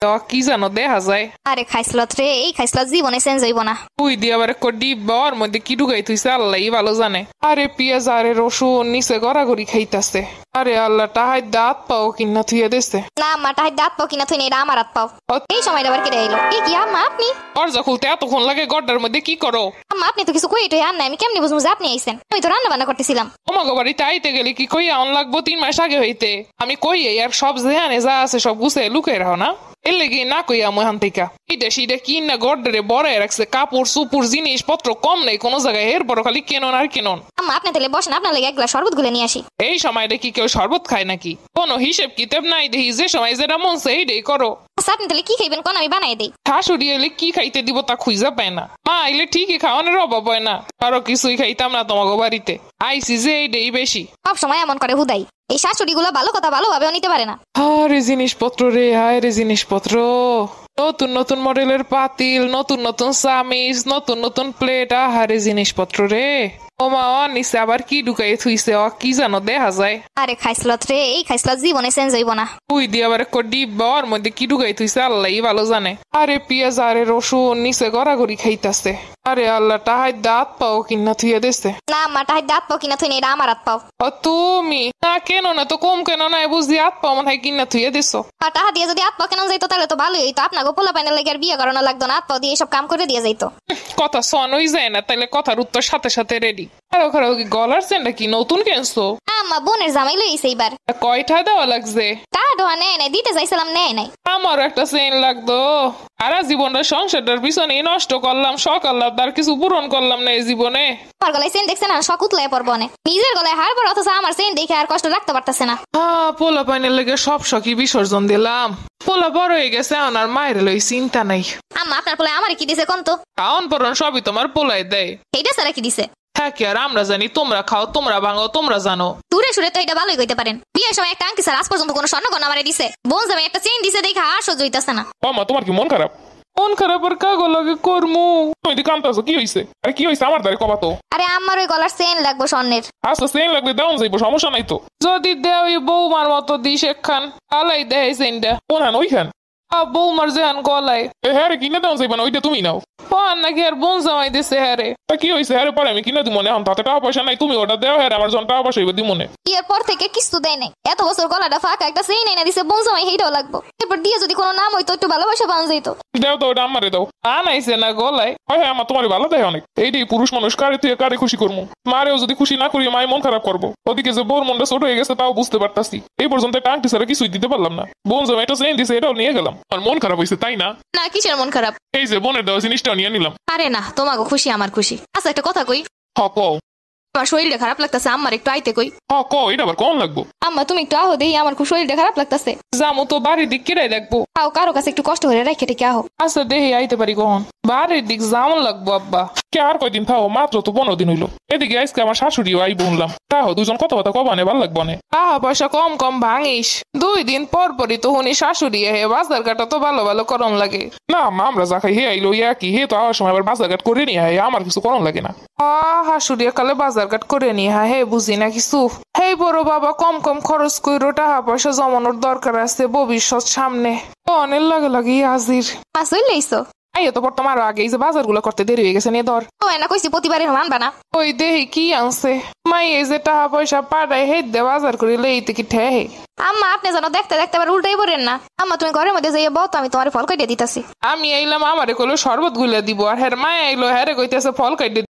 কি জানো দেখা যায়। আরে খাইসলত রে, এই খাইসলত জীবনে চেঞ্জ হইব না। তুই দিয়ে আবার একটা ডিব্বা ওর মধ্যে কি ঢুকাই থুইছে আল্লাহই ভালো জানে। আরে পেঁয়াজ আরে রসুন নিচে গড়াগড়ি খাইতাছে। আরে আল্লাহ তাহাই দাঁত পাও কিনা থুইয়া দিছে। না আম্মা, তাহাই দাঁত পাও কিনা থুই না, এটা আমার হাত পাও। এই সময়টা আবার কেটে এলো। কি আম্মা আপনি? দরজা খুলতে এতক্ষণ লাগে, গড্ডার মধ্যে কি করো? আম্মা আপনি তো কিছু কইটই আন না, আমি কেমনি বুঝবো যে আপনি আইছেন? আমি তো রান্না বান্না করতেছিলাম। তোমাকে বাড়িতে আইতে গেলে কি কইয়া অন লাগবো 3 মাস আগে হইতে? আমি কই আর সব জেহানে যা আছে সব গুছে লুকে রাখো না। এর লেগে না কইয়া মহান থেকে এইটা সেইটা কিন না গড্ডারে বড়াই রাখছে, কাপড় সুপুর জিনিসপত্র কম নেই কোনো জায়গায়, এর বড় খালি কেনন আর কেনন। আম্মা আপনি তাহলে বসেন, আপনার লাগে এক গ্লাস শরবত গুলে নিয়ে আসি। এই সময়টা কি কেউ শরবত খায় নাকি? কোনো হিসেব কিতাব নাই দেখি, যে সময় যেটা মন চাই এইটাই করো। আচ্ছা আপনি তাহলে কি খাইবেন কোন, আমি বানাই দেই। শাশুড়ি এলে কি খাইতে দিব তা খুঁজা পায় না, মা আইলে ঠিকই খাওয়ানোর অভাব হয় না। আরো কিছুই খাইতাম না তোমাকে বাড়িতে, আইসি যে এইটাই বেশি। সব সময় এমন করে হুদাই, এই শাশুড়ি গুলো ভালো কথা ভালোভাবেও নিতে পারে না। আরে জিনিসপত্র রে, হায় রে জিনিসপত্র, নতুন নতুন মডেলের পাতিল, নতুন নতুন চামিচ, নতুন নতুন প্লেট, আহারে জিনিসপত্র রে। ওমা নিচে আবার কি ঢুকাই থুইছে, কি জানো দেখা যায়। আরে খাইসলত রে, এই খাইসলত জীবনে চেঞ্জ হইব না। তুই দিয়ে আবার একটা ডিব্বা ওর মধ্যে কি ঢুকাই থুইছে আল্লাহই ভালো জানে। আরে পেঁয়াজ আরে রসুন নিচে গড়াগড়ি খাইতাছে। আরে আল্লাহ তাহাই দাঁত পাও কিনা থুইয়া দিছে। না আম্মা, তাহাই দাঁত পাও কিনা থুই না, এটা আমার হাত পাও। তুমি না কেন না তো কম কেন নাই বুঝি হাত পাও মনে হয় কিনা থুইয়া দিছো। আর টাকা দিয়ে যদি হাত পাও কেন যাইতো তাহলে তো ভালোই হইতো, আপনাকে পোলা পাইনের লাগে আর বিয়ে করানো লাগতো না, হাত পাও দিয়ে সব কাম করে দিয়ে যাইতো। কথা সনই যায় না, তাইলে কথার উত্তর সাথে সাথে রেডি। আর ওখানে গলার চেনটা কি নতুন কেনছো? আম্মা বোনের জামাই লইছে এইবার। কয়টা দেওয়া লাগছে? টাকা টোয়া নেয় নাই, দিতে চাইছিলাম নেয় নাই। আমারও একটা চেন লাগতো। সারা জীবনটা সংসারটার পিছনে নষ্ট করলাম, সকাল্লাম, তার কিছু পূরণ করলাম না এই জীবনে। আমার গলায় চেন দেখছে না, শখ উতলায় পড়বো না। নিজের গলায় হার পর, অথচ আমার চেন দেখে আর কষ্ট রাখতে পারতেছে না। পোলা পাইনের লেগে সব শখই বিসর্জন দিলাম। পোলা বড় হয়ে গেছে, আমার মায়ের লই চিন্তা নাই। আম্মা আপনার পোলায় আমারে কি দিছে কোন তো? খাওন পরন সবই তোমার পোলাই দেয়। এইটা সারা কি দিছে? হ্যাঁ কি আর আমরা জানি? তোমরা খাও, তোমরা ভাঙো, তোমরা জানো। দূরে সুরে তো এটা ভালোই কইতে পারেন। বিয়ের সময় একটা আংটি স্যার আজ পর্যন্ত কোনো স্বর্ণ গয়না আমারে দিছে। বোন জামাই একটা চেন দিছে দেখে আর সহ্য হইতাছে না। মামা তোমার কি মন খারাপ? মন খারাপ আর কাগো লাগে করমু। তুমি দি কামতাছো, কি হইছে? আরে কি হইছে আমার দাঁড়ে কবা তো। আরে আমার ওই গলার চেন লাগবো স্বর্ণের। আচ্ছা চেন লাগলে দেওয়া যাইবো, সমস্যা নাই তো। যদি দেও বৌমার মতো দিস একখান, আলাই দেয় চেনটা। কোনখান? ওইখান বৌমার যেহান গলায়। হ্যাঁ রে কিনে দেওয়া যাইবা না, ওইটা তুমি নাও। নাকি আর বোন জামাই দিছে। হ্যাঁ রে তা কি হয়েছে? হ্যাঁ পরে আমি কিনে দিব মনে, এখন তাতে টাকা পয়সা নাই, তুমি ওটা দেও। হ্যাঁ আমার যখন টাকা পয়সা দিব মনে। বিয়ের পর থেকে কিছু দেয় নাই, এত বছর গলাটা ফাঁকা, একটা চেইন এনে দিছে বোন জামাই, সেইটাও লাগবো। এরপর দিয়ে যদি কোনো নাম হইতো একটু ভালোবাসা পাওয়া যাইতো। দেও তো ওটা আমারে দাও। আনাইছে না গলায়। হ্যাঁ আমার তোমার ভালো দেয় অনেক। এইটাই পুরুষ মানুষ, কারে তুই কারে খুশি করবো। মারেও যদি খুশি না করি মায়ের মন খারাপ করবো। ওদিকে যে বোর মনটা ছোট হয়ে গেছে তাও বুঝতে পারতাছি। এই পর্যন্ত একটা আংটি ছাড়া কিছুই দিতে পারলাম না। বোন জামাই একটা চেইন দিছে, এটাও নিয়ে গেলাম। আর মন খারাপ হয়েছে তাই না? না কিসের মন খারাপ? এই যে বোনের দেওয়া জিনিসটাও নিয়ে নিলাম। আরে না, তোমাকে খুশি আমার খুশি। আচ্ছা একটা কথা কই। কও। আমার শরীরটা খারাপ লাগতেছে, আমার একটু আইতে কই। কও, এটা আবার কম লাগবো? আম্মা তুমি একটু আহো দেই, আমার খুব শরীরটা খারাপ লাগতেছে। যামো তো বাড়ির দিক কেরাই দেখবো। আও কারো কাছে একটু কষ্ট করে রেখে টেকে আহো। আচ্ছা দেহি আইতে পারি কখন? বাড়ির দিক যেমন লাগবো আব্বা। কে আর কয়দিন থাও, মাত্র তো 15 দিন হইলো। এদিকে আজকে আমার শাশুড়িও আই বললাম, তাহো দুজন কথা কথা কবানে ভাল লাগবো না। পয়সা কম কম ভাঙিস, 2 দিন পর পরই তো হুনি শাশুড়ি হে বাজার ঘাটা তো ভালো ভালো করন লাগে না। আমরা যা খাই হে আইলো একই, হে তো আওয়ার সময় আবার বাজার ঘাট করে নিয়ে হয়, আমার কিছু করন লাগে না। শাশুড়ি কালে বাজার ঘাট করে নিয়ে হয়, হে বুঝি না কিছু। হেই বড় বাবা কম কম খরচ কইরো, টাকা পয়সা জমানোর দরকার আছে ভবিষ্যৎ সামনে। অনেক লাগে লাগে হাজির মাছ হইলেইছো। আইয়া তো পড়তাম আরো আগে, এই যে বাজার গুলো করতে দেরি হয়ে গেছে নিয়ে ধর। ও না কইছি প্রতিবারে মানবা না। ওই দেহি কি আনছে মাই, এই যে টাকা পয়সা পাঠায় হে দে বাজার করে লইতে কি ঠেহে। আম্মা আপনি যেন দেখতে দেখতে আবার উল্টাই পড়েন না। আম্মা তুমি ঘরের মধ্যে যাইয়া বউ, আমি তোমার ফল কাটিয়ে দিতাছি। আমি আইলাম আমারে কইলো শরবত গুলা দিব, আর হ্যার মায় আইলো হ্যারে কইতেছে ফল কাটিয়ে